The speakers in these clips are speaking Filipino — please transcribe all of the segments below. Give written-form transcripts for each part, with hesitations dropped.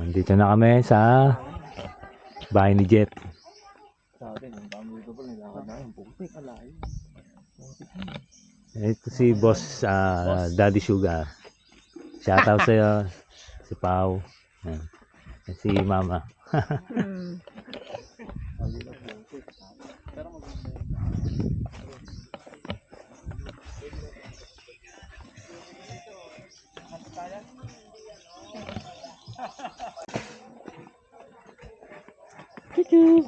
Dito na kami sa bahay ni Jet. Ito si Boss Daddy Sugar. Shoutout sa'yo. Si Pao. Yan. Si Mama. Chuchu.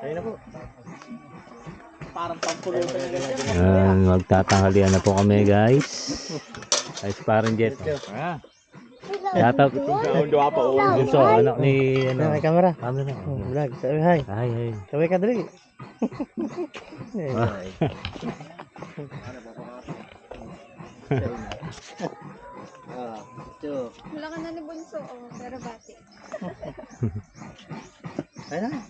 Ayun na po. Parang pampulutan na ganyan. Magtatanghalian na po kami guys. Ay parang Jet. Shoutout. So anak ni ano. May camera. Camera. Vlog. Sabi hi. Hi hi. Sabi ka dali. Wala ka na ni Bunso, pero bati. Ayun na.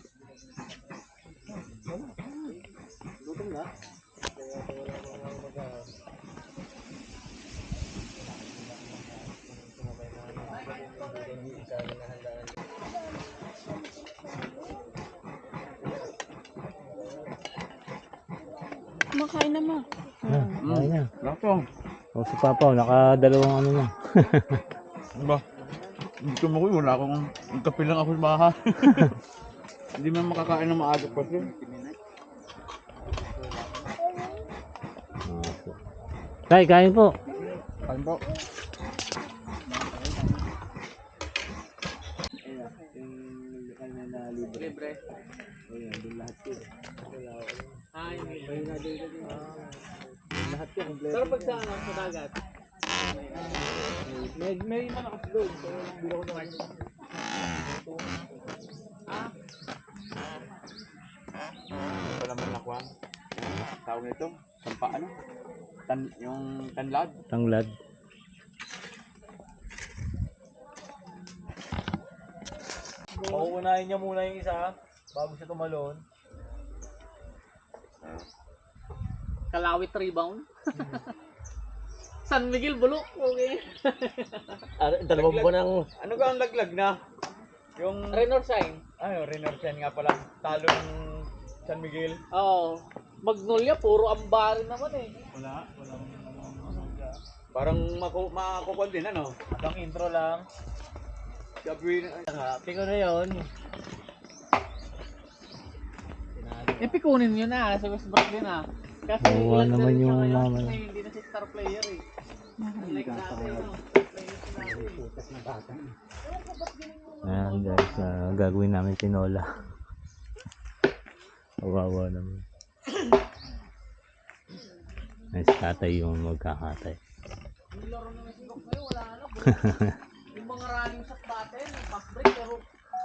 Kumakain na ma. Ay na. Lakong. O si Papa, nakadalawang ano na. Ba? Dito mo ko, wala akong kape lang ako sa bahay. Hindi man makakain ng maaga pa siya. Tay, kain po. Kain po. Libre. Ay, pero pag sa ano, sa dagat, may malakas doon. Pero hindi ako naman. Ito naman lakwan. Tawag nito, sampa ano? Yung tanlad. Tanglad. Pauunahin niya muna yung isa bago siya tumalon. Kalawit rebound. San Miguel bulok. Okay. Dalawang buwan ang... Ano ka ang laglag na? Yung... Renor sign. Ano, Renorsen nga pala. Talo ng San Miguel. Oo. Magnolia, puro ambarin naman eh. Wala. Parang makakukol din ano? Ang intro lang. Gabi Happy ko na yun. Ipikunin nyo na sa Westbrook din ah. Kasi Oo, ilan naman na rin siya yung ngayon mama kasi niya. hindi na si star player eh. Unlike dati ano. Ayan guys, gagawin namin tinola. Kawawa naman. Ay, si tatay yung magkakatay. Yung laro ng Westbrook ngayon wala na. Yung mga running shot dati, yung fast break pero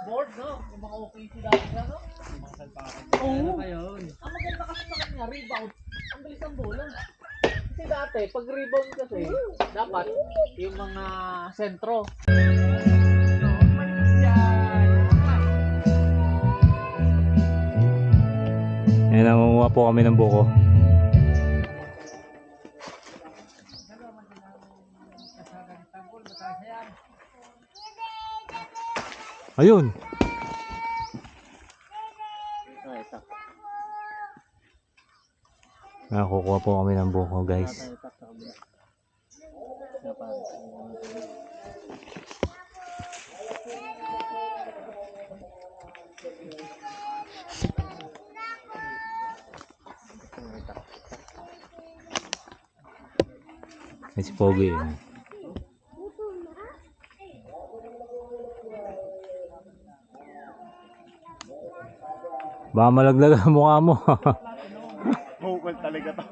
board no? Yung mga OKC dati no? Yung mga salpakan. Oo. Ang maganda kasi sa kanya, rebound. Ang bilis ang bola. Kasi dati, pag rebound kasi, dapat yung mga sentro. Ayan, nangunguha po kami ng buko. Ayun. Nakukuha po kami ng buko guys. May si Pogi. Baka malaglag ang mukha mo. bukol talaga to.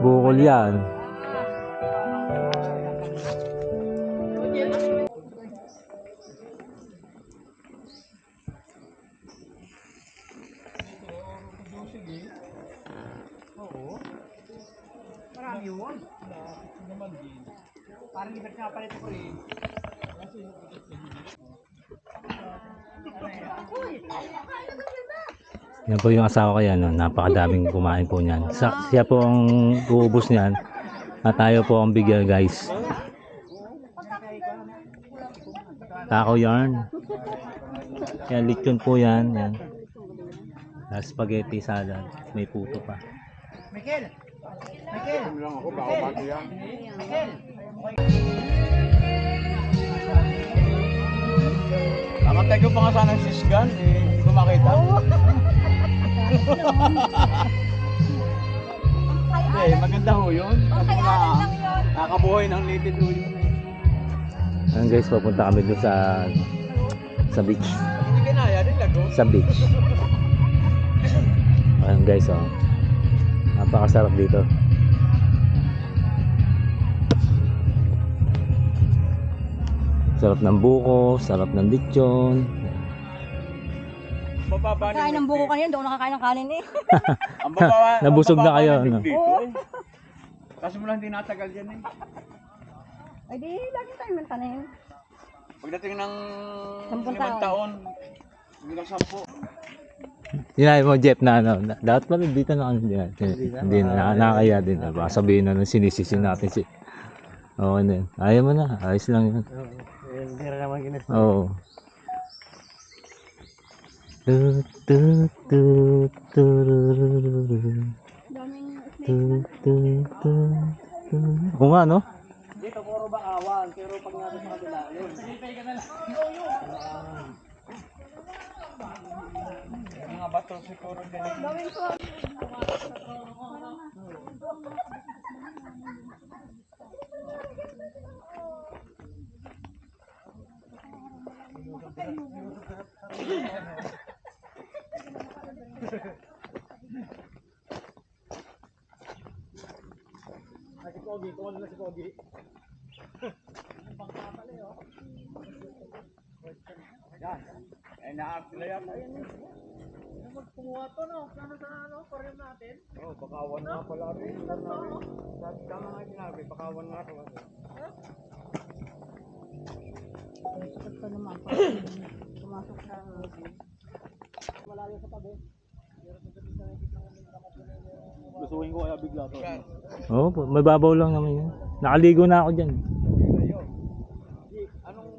Bukol yan. Marami yun. Parang libat nga pala ito ko eh. Yan po yung asawa ko yan. No? Napakadaming kumain po niyan. Siya po ang uubos niyan. At tayo po ang bigyan guys. Taco yarn. Yan, lechon po yan. Yan. Spaghetti salad. May puto pa. Lang ako, baka pati yan. Nakatay ko pa nga sana si Sgan, hindi ko makita. Hindi, maganda ho yun. Kasi nakakabuhay ng native ho yun. Ayan guys, papunta kami doon sa beach. Hindi kinaya din lago. Sa beach. Ayan guys, oh. Napakasarap dito. Sarap ng buko, sarap ng lechon. Bababa Kain ng buko kanina, doon nakakain ng kanin eh. Ang bababa, Nabusog na kayo, ng no? dito eh. Kasi mo lang hindi natagal dyan eh. Ay di, lagi tayo mantanin. Pagdating ng 10 5 taon, hindi lang 10. Sinabi mo Jeff na ano, dapat pala dito na ano yan. Hindi na, nakakaya din. Baka sabihin na nung sinisisin natin si... Oo na yun. Ayaw mo na, ayos lang yun. Hindi rin naman ginis. Oo. Tu, tu, tu, tururururu. Daming Tu, tu, tu, tu. Oo nga, no? Dito puro bakawan, pero pag natin sa kabila, yun. Mga bato siguro din. daming ko. Si Pogi, kung ano na si Pogi. Yan. Eh, na-sila yata yan eh. Kumuha to, no? Sana sa ano, pareho natin. Oh, bakawan nga pala rin. Tama nga sinabi, bakawan nga rin. Sakit pa naman. Pumasok na. Malayo sa tabi. Gustuin ko kaya bigla to. Oo, may babaw lang naman yan. Nakaligo na ako dyan. Anong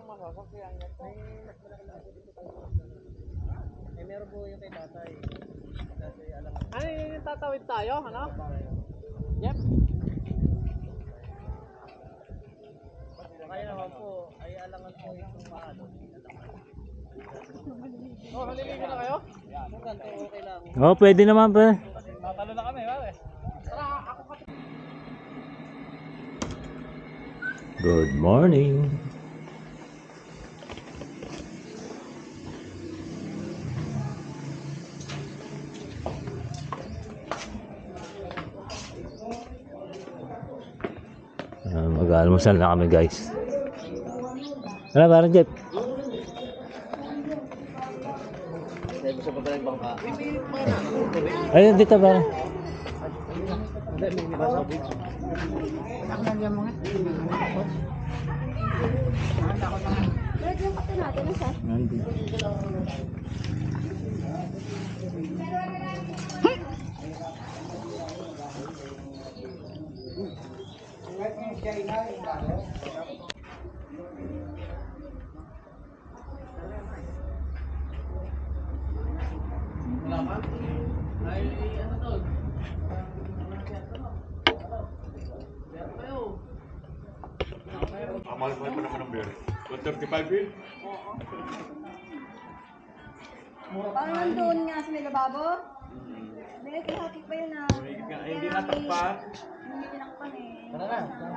masasakyan yan? Eh meron po yung kay tatay. Kasi alam Ano yung tatawid tayo, ano? Yep. kaya naman po, ay alangan po itong maano. Oh, naliligo na kayo? Kung ganito okay lang. Oo, pwede naman pa. Tatalo na kami, pare. Tara, ako ka. Good morning. Mag-almusal na kami guys. Ano parang Jeff? Dahil gusto pa tayo bangka. Ayun dito parang. Hindi, may nabasa ko dito. Pero yung kape natin, ano siya? Nandito. Mahal pa naman ng beer. 135 yun? Parang nandun nga sa may lababo. May kalahati pa yun ah. Hindi natakpan. Hindi tinakpan eh. Tara na.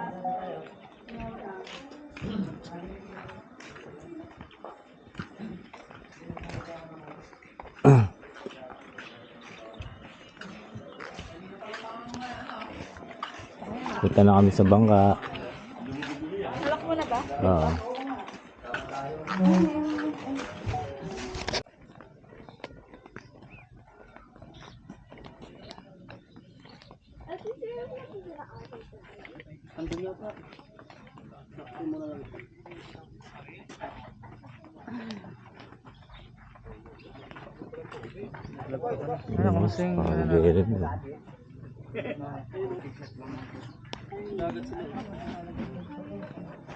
Punta na kami sa bangka. Nalak mo na ba? Oo. Andun yata. Sakto mo na lang. Ano kasing Pag-iirin mo.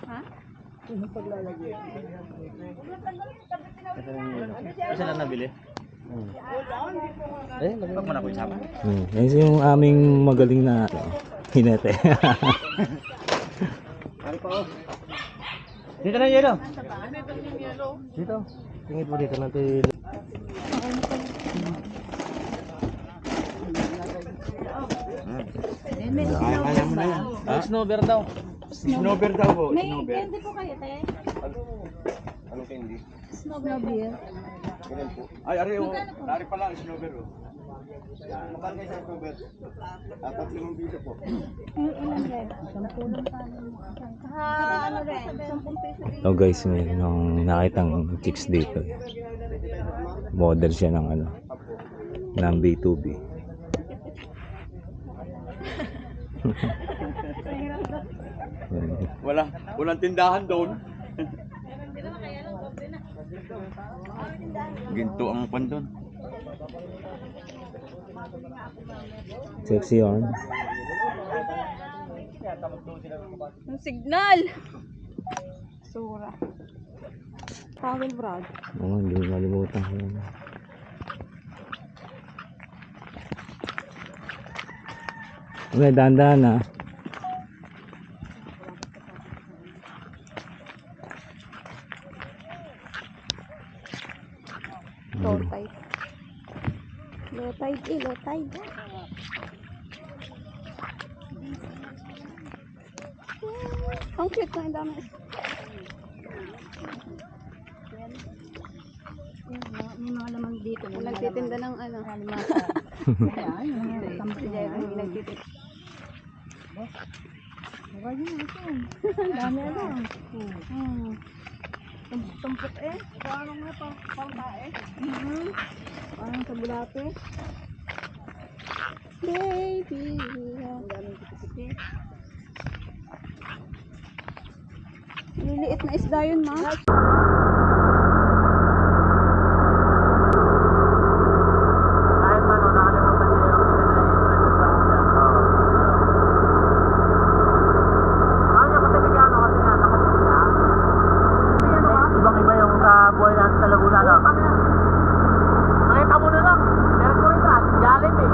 Ha? Kasi na nabili. Eh, nabili mo na ko isama. Yan yung aming magaling na hinete. Dito na yelo. Dito. Tingit mo dito natin. Kaya mo na yan. Snowber daw. Snowber daw po. May Snowber. candy po kayo, te? Anong candy? Snowbeer. Ay, ari o. Ari pala, snowber o. Magkano kayo sa snowber? 3 piso po. Ilan rin? 10 pa. Ano rin? 10 peso rin. So guys, mayroon akong nakitang chicks dito. Model siya ng ano, ng B2B. Walang tindahan doon. Ginto ang pan doon. Sexy on. Yung signal! Sura. Towel brad. Oo, hindi malimutan ko yan. Okay, dahan-dahan na. Low tide. Low tide eh, low tide. Ang cute na yung dami. May mga laman dito. Nagtitinda ng ano. Alimasa. Nagtitinda. Dami lang. Tumpok eh. Paano nga pang tae? Parang sa bulate. Baby. Ang daming kiti-kiti. Liliit na isda yun, ma. Kahit paano, nakalimutan niya yung Kaya niya kasi bigyan ako kasi nga nakatinda. Ibang-iba yung sa buhay natin sa Laguna, no? Nakita mo na lang. Mercury Truck, Jollibee.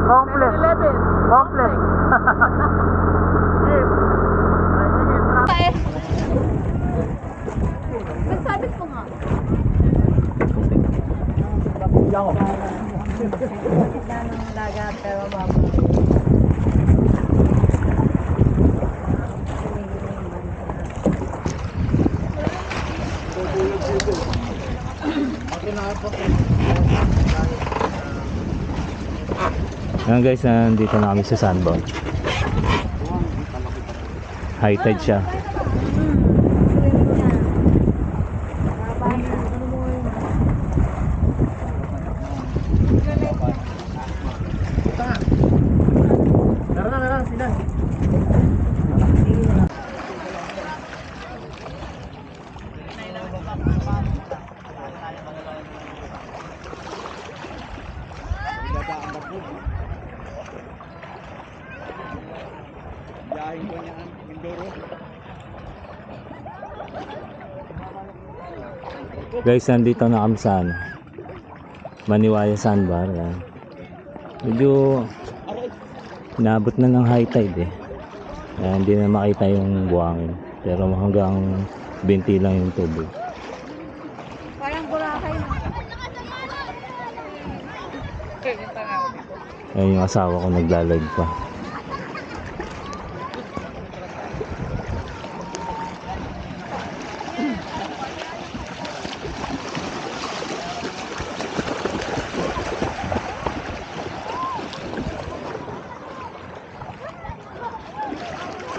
Complex. 7-Eleven. Complex. Jeep. Nagsabit ko nga. Dagat, pero mama. Ayan guys, nandito na kami sa Sunbound. High tide siya. Meron, sila. Biyahin ko niyan, Mindoro. Guys, nandito na kami sa ano, Maniwaya Sandbar. Yan. Medyo naabot na ng high tide eh. Kaya hindi na makita yung buhangin. Pero hanggang 20 lang yung tubig. Parang Boracay na. Ayun yung asawa ko naglalag pa.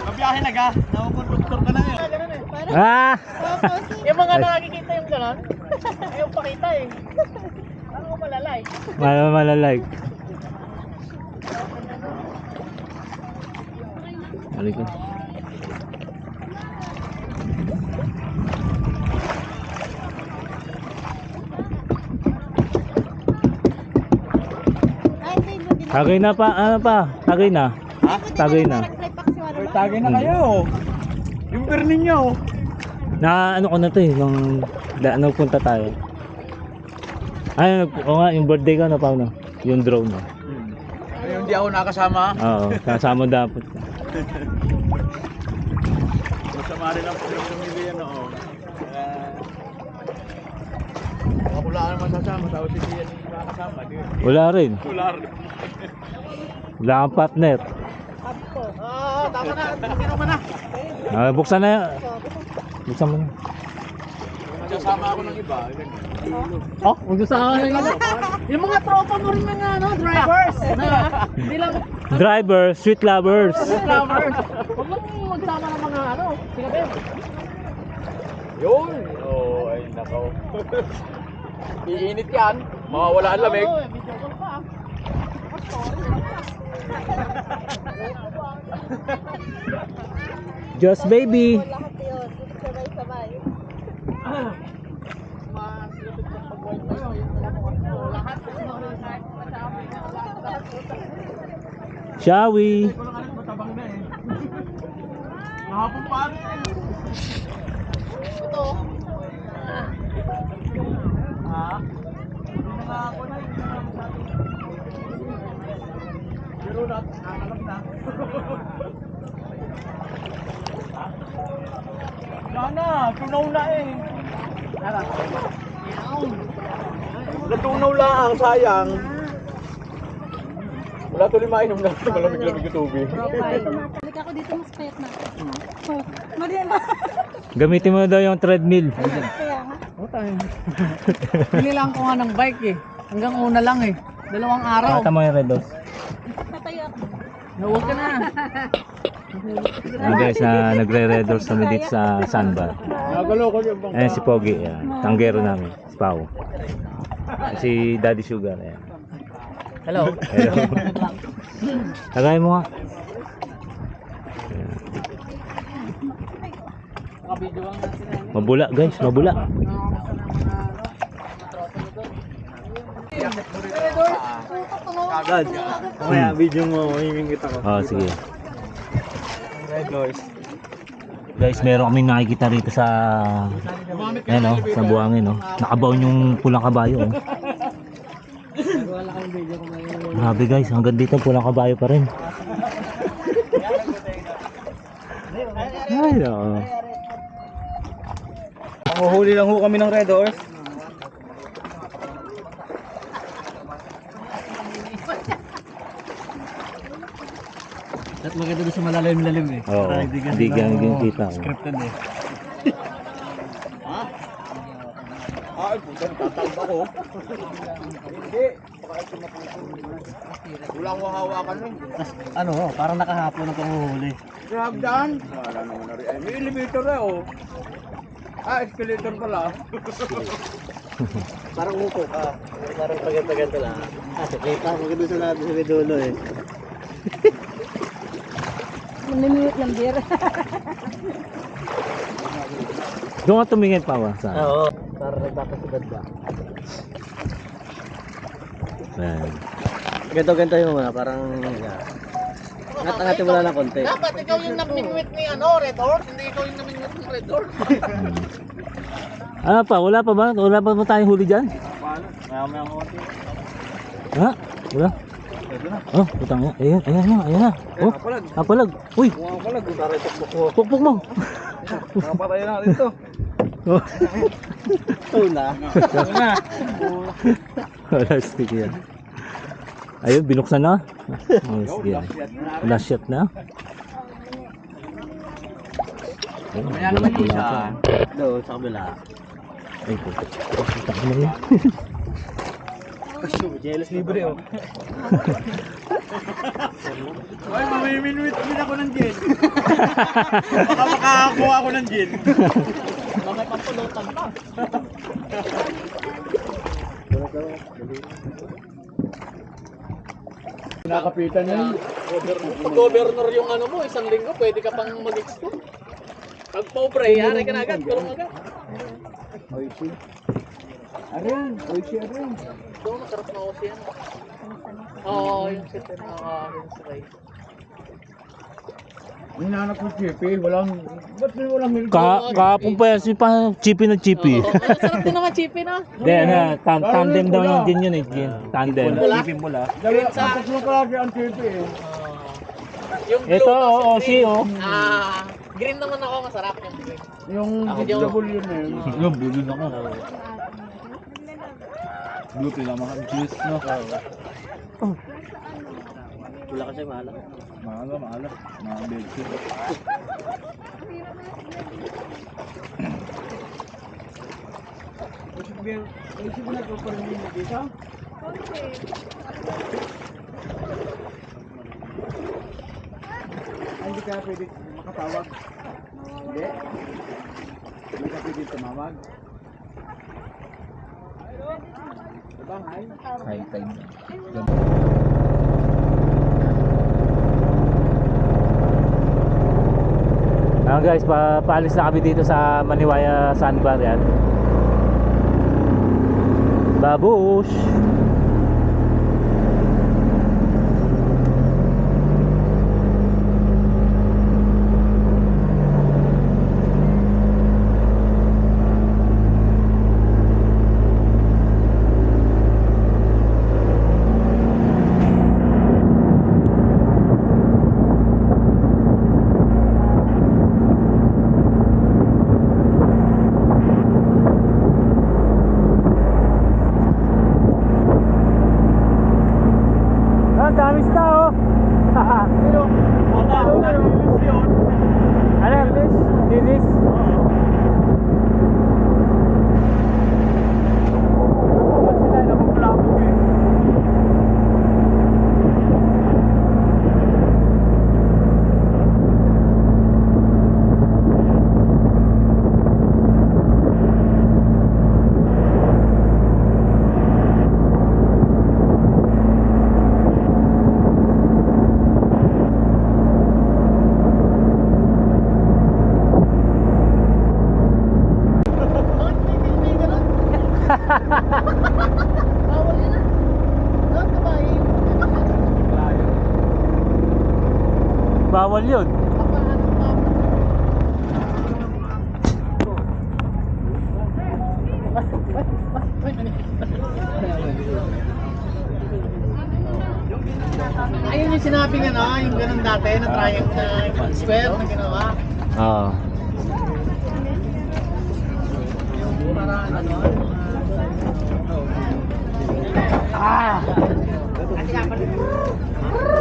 Kabiyahe na ka. Nakukonduktor ka na eh. Ganun eh. Paano? Ah! Yung mga nakikita yung gano'n, ayaw pakita eh. Ano ko malalay? Malalag. Halika. Tagay na pa, ano pa? Tagay na. Ha? Tagay na. Tagay na kayo. Yung beer ninyo. Na ano ko na to eh, nung punta tayo. Ay, o nga, yung birthday ko na pa na. Yung drone na. Ayun, hindi ako nakasama. Oo, kasama dapat. Masama rin ang pamilya yan, oo. Wala ka naman sasama, tapos hindi yan nakasama. Wala rin. Wala rin. Wala kang partner. Tama na. Bukino mo na. Buksan na yan. Buksan mo na. Kasama ako ng iba. Oh, mag-usama na nga. Yung mga tropa mo rin mga drivers. Hindi lang Driver, street lovers. drivers. Huwag lang magsama ng mga sinabi. Yun! Oh, ay nakaw. Iinit yan. Mawawala ang lamig. Oo, video call pa. Just baby. Lahat yun. Sabay-sabay. Shall we? Matabang na eh. Mahapon pa rin eh. Ito. Ha? Hindi na ako na. Pero alam na. Sana, tunaw na eh. Natunaw lang, sayang. Wala tuloy mainom na. Malamig-lamig yung tubig. Balik ako dito, mas payat na. Oh, Mariana. Gamitin mo daw yung treadmill. Kaya nga. Pili lang ko nga ng bike eh. Hanggang una lang eh. 2 araw. Kata mo yung red doors. Patay ako. Huwag ka na. Ayan guys, nagre-red doors kami dito sa sandbar. Nagaloko yung bang. Ayan si Pogi, ayan. Tanggero namin, si Pao. Si Daddy Sugar, ayan. Hello. Hello. Tagay mo nga. Nakabidyo lang natin yan. Mabula guys, mabula. Agad. Mamaya video mo, hingingit ako. Oh, sige. Red doors. Guys, meron kaming nakikita rito sa ayan oh, sa buhangin oh. Nakabaon yung pulang kabayo oh. Grabe guys, hanggang dito pulang kabayo pa rin. Ay, no. Panguhuli lang ho kami ng red doors. At maganda doon sa malalim-lalim eh. Oo, hindi ganyan kita. Oh. Scripted eh. Ay, putan, tatalba ko. Hindi. Wala akong hawakan nun. Ano, parang nakahapon na panguhuli. Grab daan. Wala naman na rin. Ay, may elevator na oh. Ah, escalator pala. Parang upo ka. Parang paganda-ganda lang. Kita mo doon sa natin sa dulo eh. Namimute ng beer. Doon ka tumingin pa ba? Saan? Oo. Parang nagpapasidad ba? Ayan. Ganto-ganto yung mga parang angat-angatin mo lang ng konti. Dapat ikaw yung namingwit ni Red Horse, hindi ikaw yung namingwit ng Red Horse. Ano pa? Wala pa ba? Wala pa ba tayong huli dyan? Paano? Maya-maya ko konti. Ha? Wala? Ito na. Oh, putang ina. Ayan, ayan na, ayan na. Oh, Nakapalag. kapalag. Uy, Nakapalag. Taray tukbok ko. pukpuk mo. Nakapatay na natin ito. Oh. Tuna. Ito na. Wala, sige yan. Ayun, binuksan na. Oh, sige. Last shot na. Ayun, Kaya naman yung wala isa. pa. Doon sa kabila. Ay, putak. Putak na yun. Jealous libre oh. Ay, mamiminwit din ako ng gin. Baka makakakuha ako ng gin. Mga pampulutan pa. Nakapitan na yun. Pag governor yung ano mo, 1 linggo, pwede ka pang mag-expo. Pag pobre, yari ka na agad, tulong agad. Oishi. Arin. Oishi arin. Ito, masarap na kasi yan. Oo, yung shit na rinse rice. Hinahanap ko chippy, ba't walang milk? Kahapon pa yan si Chippy na Chippy. Oo, ang sarap din naman chippy na. Hindi, tandem daw yung gin yun eh. Gin. Tandem. Dalawa, tatlo palagi ang chippy eh. Yung blue Ito, kasi oo, green. oh. Green naman ako, masarap yung green. Yung vegetable yun eh. Yung bulol ako. Blue pinamahal juice no? Wala kasi mahala. Mahal. Mga milky. Isip mo na ito pa rin yung isa? Hindi ka pwede makatawag. Hindi? Hindi ka pwede tumawag. Diba, hi? High time. Ayan guys, paalis na kami dito sa Maniwaya Sandbar yan. Babush! Daming tao. Ano? Linis? Bawal yun ah. Doon ka ba Bawal yun. Ayun yung sinabi nga na, yung ganun dati na triangle na square na ginawa. Oo. Para ano?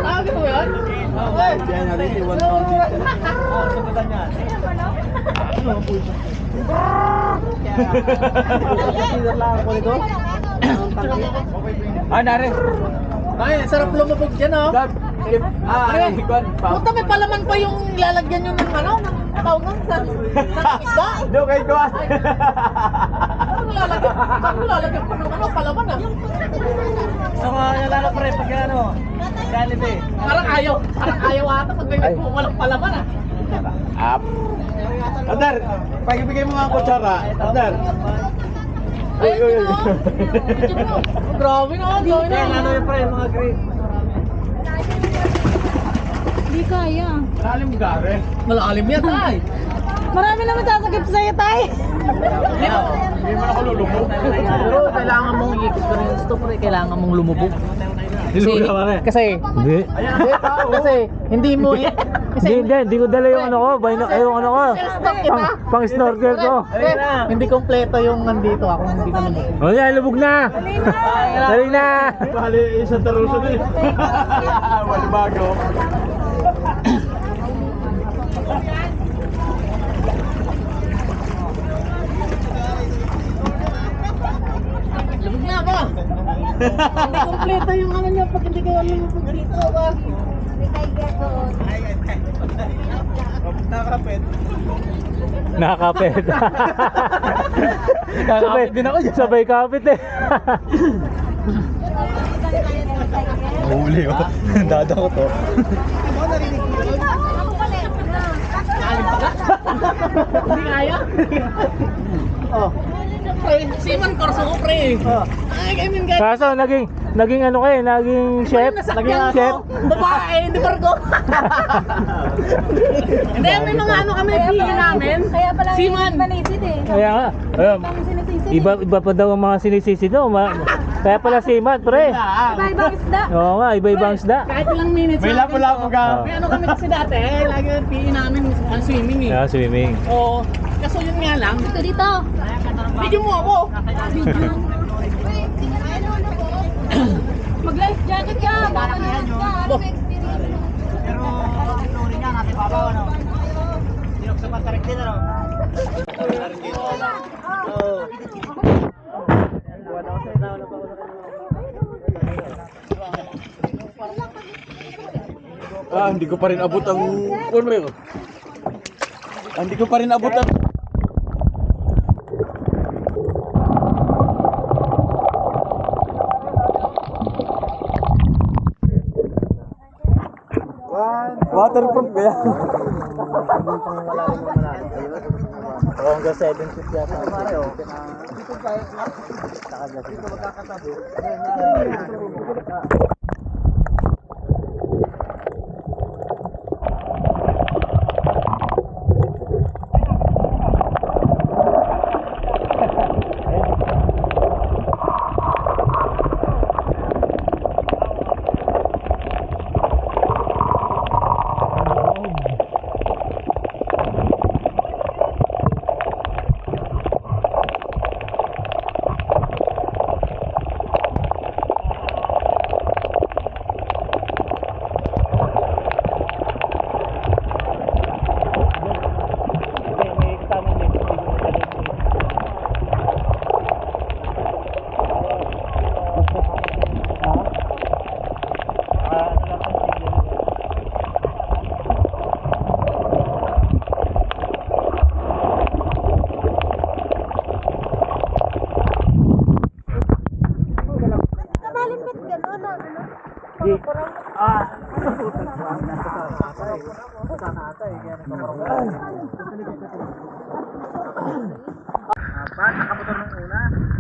Sabi mo yan? Kaya natin si 1 pound dito. Sagutan yan. Nare. Ay, sarap lumubog dyan oh. Puta, may palaman pa yung lalagyan nyo ng ano? Tawag ng sa isda? Do kay ko. Ano lalagyan pa ng ano? Palaman ah. Sa mga nalala pre, pag ano, Jollibee. Parang ayaw ata pag may walang palaman ah. Up. Andar, pagibigay mo nga ang kutsara. Andar. Ay, grabe na, grabe na. Ano yung pre, mga grade. Hindi kaya. Lalim gare. Malalim yan tay. Marami naman sasakit sa'yo, tay. Hindi mo ako lulubog. Pero kailangan mong ikot ko rin gusto pre, kailangan mong lumubog. Kasi hindi mo Hindi ko dala yung ano ko. Yung ano ko. Pang snorkel ko. hindi kompleto yung nandito ako hindi ka lumubog. O yan, lubog na. Dali na. Bali, isang taruso din. Wala bago. Lumubog na ba? Hindi kompleto yung ano niya pag hindi kayo lumubog dito ba? Nakapit. Nakakapit. Nakakapit din ako dyan. Sabay kapit eh. Huli oh. Dada ko to. Alim pa ka? Hindi kaya? Oh. Pre, Simon Corso ko, pre. Ay, I mean, guys. Kaso naging ano kayo, naging chef. Naging chef. Babae, hindi barko. Hindi, may mga ano kami, pili namin. Kaya pala Siman. manipid eh. Kaya nga. Ayun, Ang sinisisi. iba pa daw ang mga sinisisi daw. Kaya pala simat, pre. Iba-ibang isda. Oo nga, iba-ibang isda. Kahit ilang minutes. May lang, lapo-lapo ka. May ano kami kasi dati, lagi yung pili namin ang swimming eh. Yeah, swimming. Oo. Kaso yun nga lang. Dito, dito. Video mo ako. Mag-life jacket ka. Parang yan yun. Bo. Pero ang tuloy niya, natin babaw, ano? Sinok sa pantarik din, ano? Hindi ko pa rin abot ang... Hindi ko pa rin abot ang... Waterproof ba yan? Oo, hanggang 7 feet yata.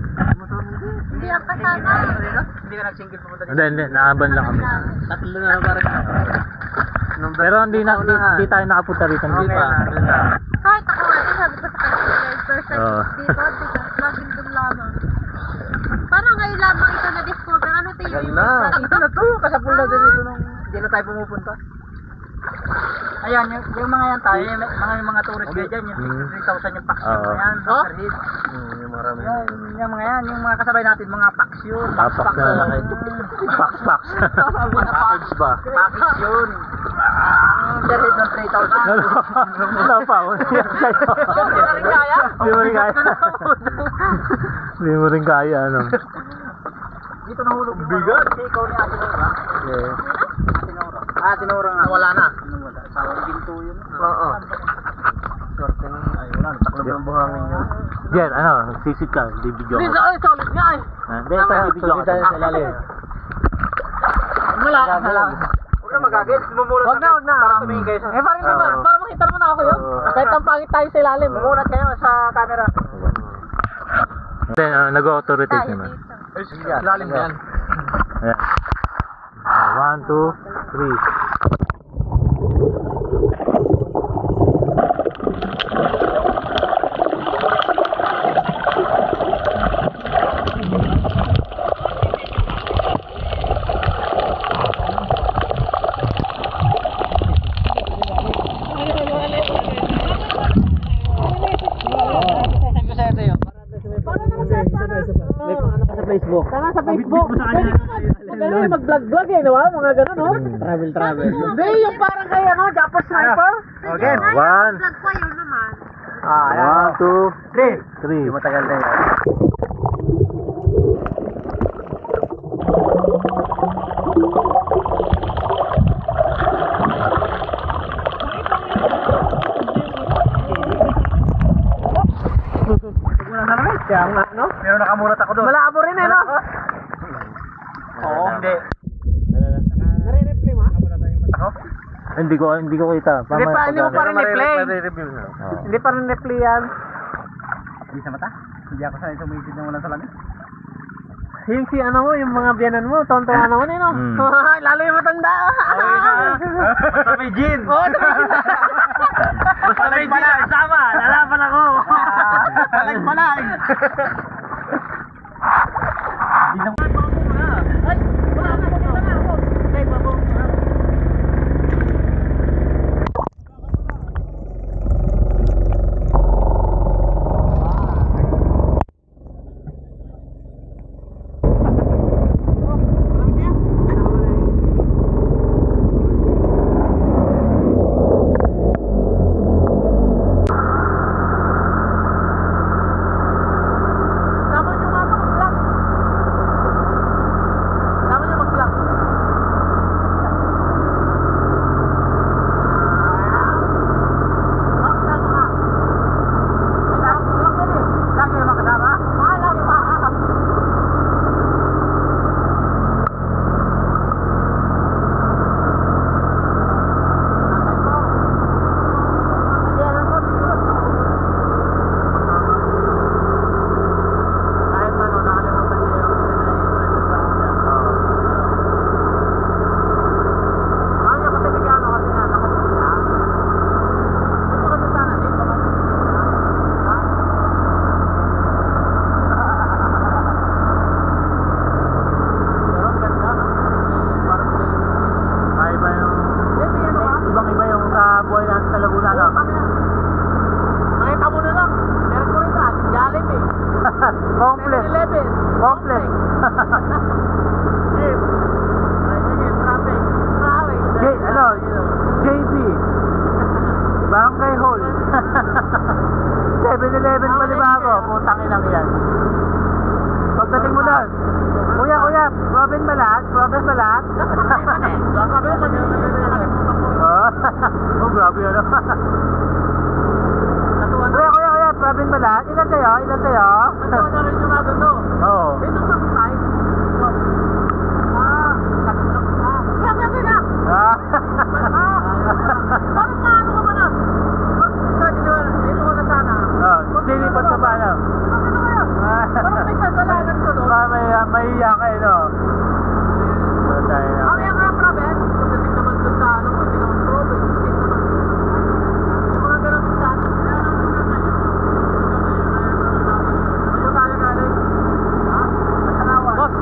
Hindi ang kasama. Hindi ka nag-single pumunta dito. Hindi, naaban lang kami. Tatlo na parang. Pero hindi tayo nakapunta rito. Hindi pa. Kahit ako ito, sabi ko sa kanya, first time Oo. dito, because laging dun lamang. Parang ngayon lamang ito na-discover. Ano tayo yung Ito na to, kasapul na din ito nung hindi na tayo pumupunta. Ayan, yung mga yan tayo, yung mga tourist guide dyan, yung 3,000 yung paksyon Oo. na yan, per head. Yung marami. Yung mga yan, yung mga kasabay natin, mga paksyon. Papak na laki. Paks. Package ba? Package yun. Per head ng 3,000. Wala pa. Hindi na rin kaya. Hindi mo rin kaya. Hindi mo rin kaya, ano. Dito nahulog yung bigat. Kasi ikaw ni Ate Nora. Yeah. Ate Nora nga. Wala na. Wala. Sawang ginto yun. Oo. Swerte ng, ay wala, taklob ng buhangin yun. Jen, ano, sisit ka, di video Hindi, ko. ay, solid nga eh. Hindi, tayo video ko. Sa ilalim. Wala. Huwag na magagit. Mumulat Wag na. Para tumingin kayo sa... Eh, parang naman, Oo. para makita naman ako yun. Kahit ang pangit tayo sa ilalim. Mumulat kayo sa camera. Then, nag-auto-rotate naman. Lalim na yan. Ayan. 1, 2, 3. Tanga sa Facebook. Magaling mag-vlog-vlog eh, no? Mga ganun, no? Travel. Hindi, yung parang kay, ano, Japper Sniper. Okay. 1, vlog ko yun naman. 1, 2, 3. Matagal na yan. Kaya nga, no? Pero nakamulat ako doon. Malabo rin eh, no? Oo, hindi. Nare-replay mo? Nakamulat na yung mata ko. Hindi ko kita. Hindi mo pa rin i-play. Review na. Hindi pa rin i-play yan. Hindi sa mata? Hindi ako sanay sumisid ng walang salamin. Yung si ano mo, yung mga biyanan mo, tontuwa naman eh, no? Lalo yung matanda. Basta may gin! Oo, basta may gin. Sama, lalaban ako. Talag pala! Ay, wala na, wala na ako. Ay, babong. Sama nyo nga ito, mag-vlog. Sama nyo mag-vlog. Sama ka. Vlog yan eh. Lagi naman kasama? Lagi pa. Kahit ano, nakalimutan niya yung pressure sa kanya. Kanya kasi bigyan ako kasi nga nakatid siya. May maganda sana dito kasi hindi siya. Ha? Pero ang ganda, no? May parang may iba yung... Ibang-iba yung sa buhay natin sa Laguna, no? Nakita mo na lang. Mercury truck, Jollibee. Complex. 7-Eleven. Complex. Jeep. Ay, sige, traffic. Traffic. JP. Barangay Hall. 7-Eleven pa ni Bago. Putang inang yan. Pagdating mo doon. Kuya, Robin Balat. Sabi mo, nakalimutan ko rin. Oh, grabe ano. Natuwa na. Kuya, Robin Balat. Ilan sa'yo? Natuwa na rin yung nandun doon. Oo. Dito sa side. Sabi mo lang, kaya. Parang maano ka ba na? Pag-study nyo, dito ko na sana. Sinipat ka pa, ano? Ano kaya? Parang may kasalanan ko doon. Mahiya ka, no? Mamaya ka ng province. Pagdating naman doon sa ano mo, hindi naman province. State naman. Yung mga ganun minsan. Saan tayo galing? Ha? Masarawan. Boss!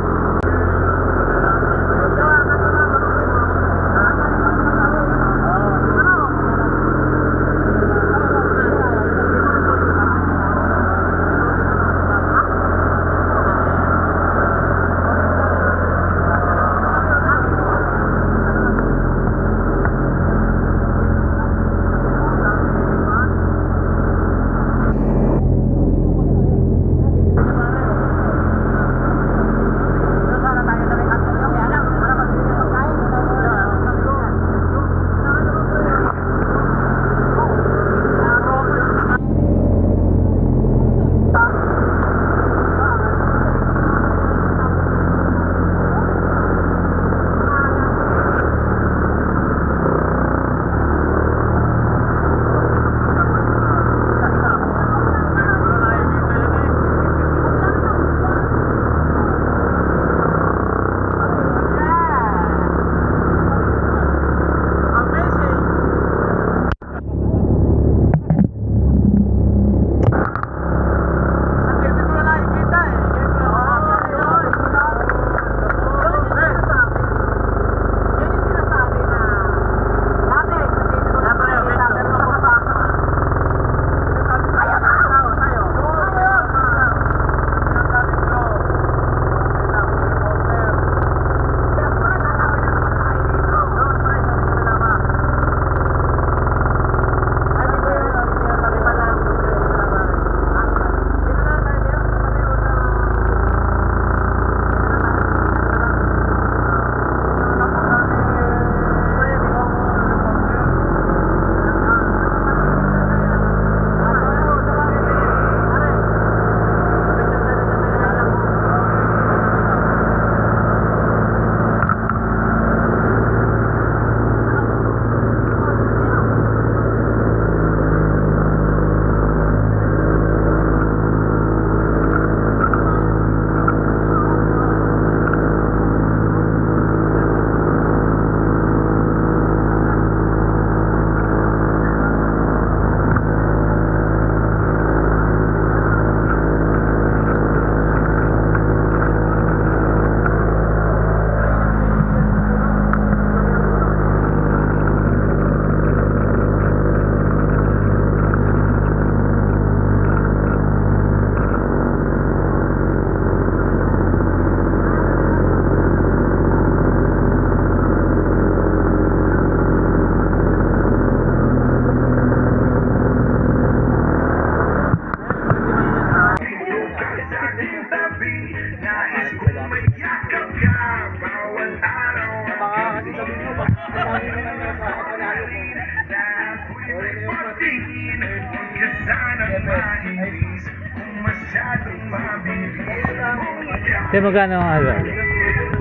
Kaya magkano ang halo?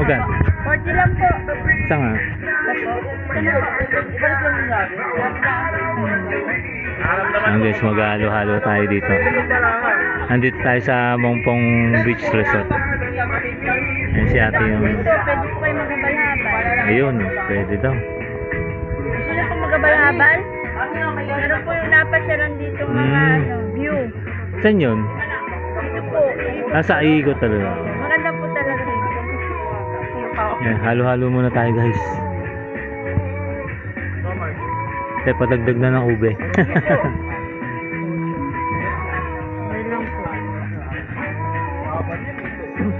Magkano? 40 lang po. Isa nga. Ayan guys, mag-halo-halo tayo dito. Nandito tayo sa Mongpong Beach Resort. Ayan si ate yung... Pwede po kayo magabal-habal. Ayun, pwede daw. Gusto niyo po magabal-habal? Meron po yung napasyaran dito mga view. Saan yun? Dito po. Nasa iikot talaga. Maganda po talaga dito. Ayan, halo-halo muna tayo guys. Kaya patagdag na ng ube. Meron lang po.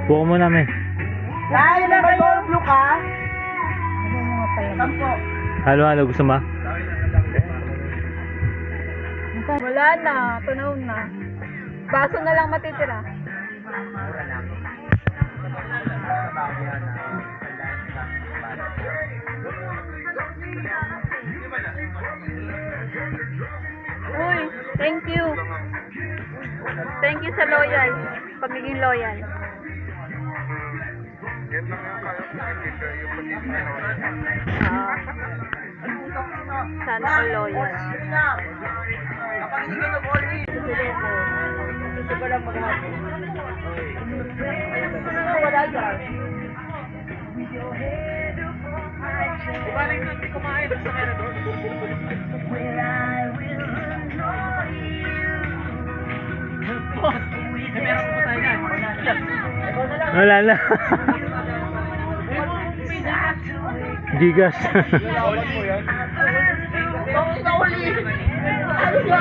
Buko mo namin. Dahil na kayo, blue ka? Ano mga pala? Halo-halo, gusto mo? Wala na. Tunaw na. Baso na lang matitira. Uy, thank you. Thank you sa loyal. Pagiging loyal. Sana all loyal. Kapag hindi ka nag-order, gusto ko lang maghapon. Wala dyan. Diba na yung hindi kumain, basta kayo na doon? Boss, meron po tayo yan. Wala na. Gigas. Tapos na uli. Ano ba?